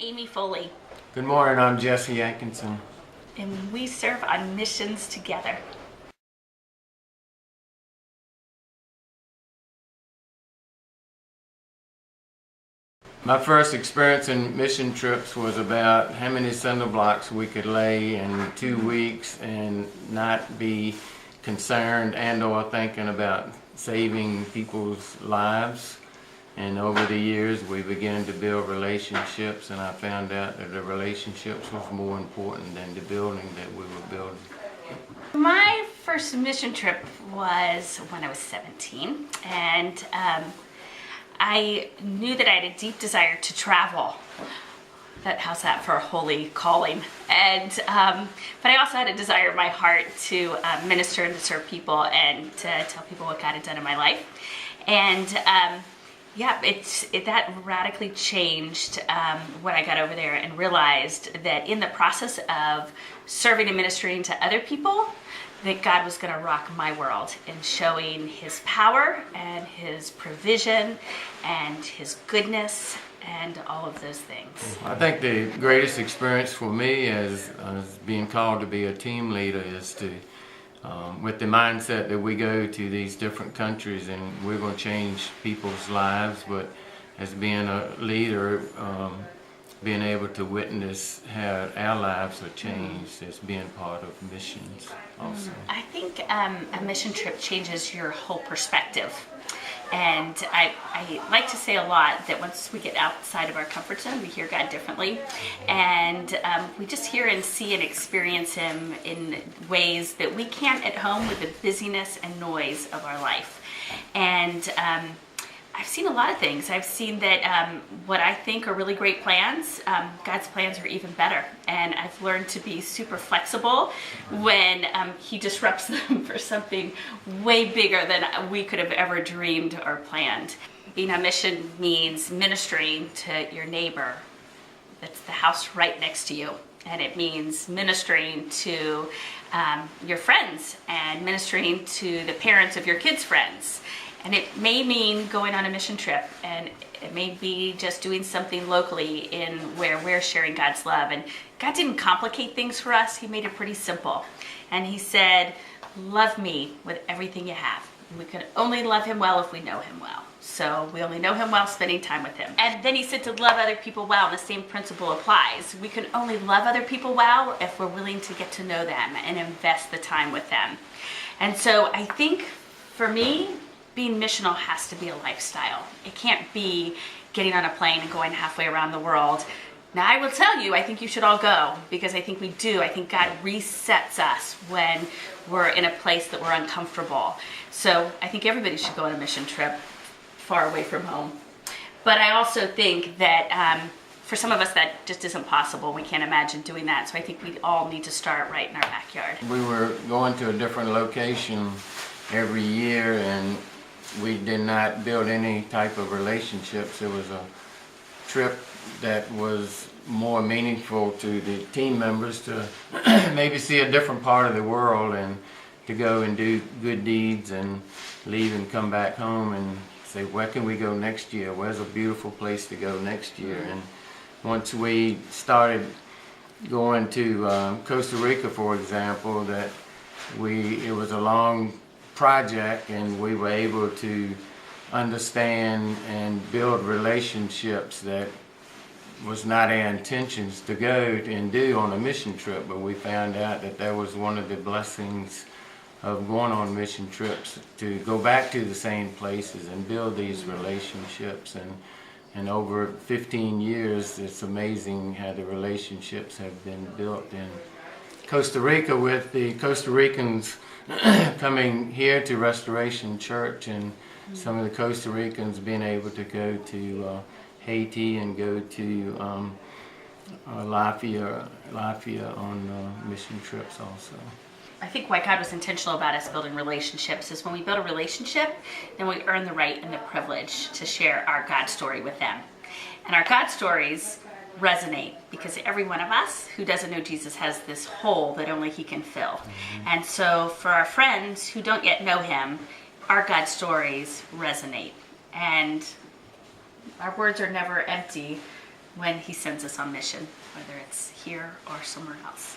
Amy Foley, Good morning, I'm Jesse Atkinson. and we serve on missions together. My first experience in mission trips was about how many cinder blocks we could lay in 2 weeks and not be concerned and or thinking about saving people's lives. And over the years we began to build relationships, and I found out that the relationships was more important than the building that we were building. My first mission trip was when I was 17, and I knew that I had a deep desire to travel. How's that for a holy calling? And but I also had a desire in my heart to minister and to serve people and to tell people what God had done in my life. And that radically changed when I got over there and realized that in the process of serving and ministering to other people, that God was going to rock my world in showing His power and His provision and His goodness and all of those things. I think the greatest experience for me as being called to be a team leader is to, with the mindset that we go to these different countries and we're going to change people's lives, but as being a leader, being able to witness how our lives are changed as being part of missions also. I think a mission trip changes your whole perspective. And I like to say a lot that once we get outside of our comfort zone, we hear God differently. And we just hear and see and experience Him in ways that we can't at home with the busyness and noise of our life. And I've seen a lot of things. I've seen that what I think are really great plans, God's plans are even better. And I've learned to be super flexible when He disrupts them for something way bigger than we could have ever dreamed or planned. Being on mission means ministering to your neighbor that's the house right next to you. And it means ministering to your friends and ministering to the parents of your kids' friends. And it may mean going on a mission trip, and it may be just doing something locally in where we're sharing God's love. And God didn't complicate things for us. He made it pretty simple. And He said, love me with everything you have. We can only love Him well if we know Him well. So we only know Him well spending time with Him. And then He said to love other people well, and the same principle applies. We can only love other people well if we're willing to get to know them and invest the time with them. And so I think for me, being missional has to be a lifestyle. It can't be getting on a plane and going halfway around the world. Now, I will tell you, I think you should all go, because I think we do. I think God resets us when we're in a place that we're uncomfortable. So I think everybody should go on a mission trip far away from home. But I also think that for some of us that just isn't possible. We can't imagine doing that. So I think we all need to start right in our backyard. We were going to a different location every year, and we did not build any type of relationships. It was a trip that was more meaningful to the team members to maybe see a different part of the world and to go and do good deeds and leave and come back home and say, where can we go next year? Where's a beautiful place to go next year? And once we started going to Costa Rica, for example, it was a long project, and we were able to understand and build relationships that was not our intentions to go and do on a mission trip, but we found out that that was one of the blessings of going on mission trips, to go back to the same places and build these relationships. And over 15 years, it's amazing how the relationships have been built in Costa Rica, with the Costa Ricans coming here to Restoration Church, and some of the Costa Ricans being able to go to Haiti and go to Latvia on mission trips also. I think why God was intentional about us building relationships is when we build a relationship, then we earn the right and the privilege to share our God story with them. And our God stories resonate because every one of us who doesn't know Jesus has this hole that only He can fill. And so for our friends who don't yet know Him, our God stories resonate. And our words are never empty when he sends us on mission, whether it's here or somewhere else.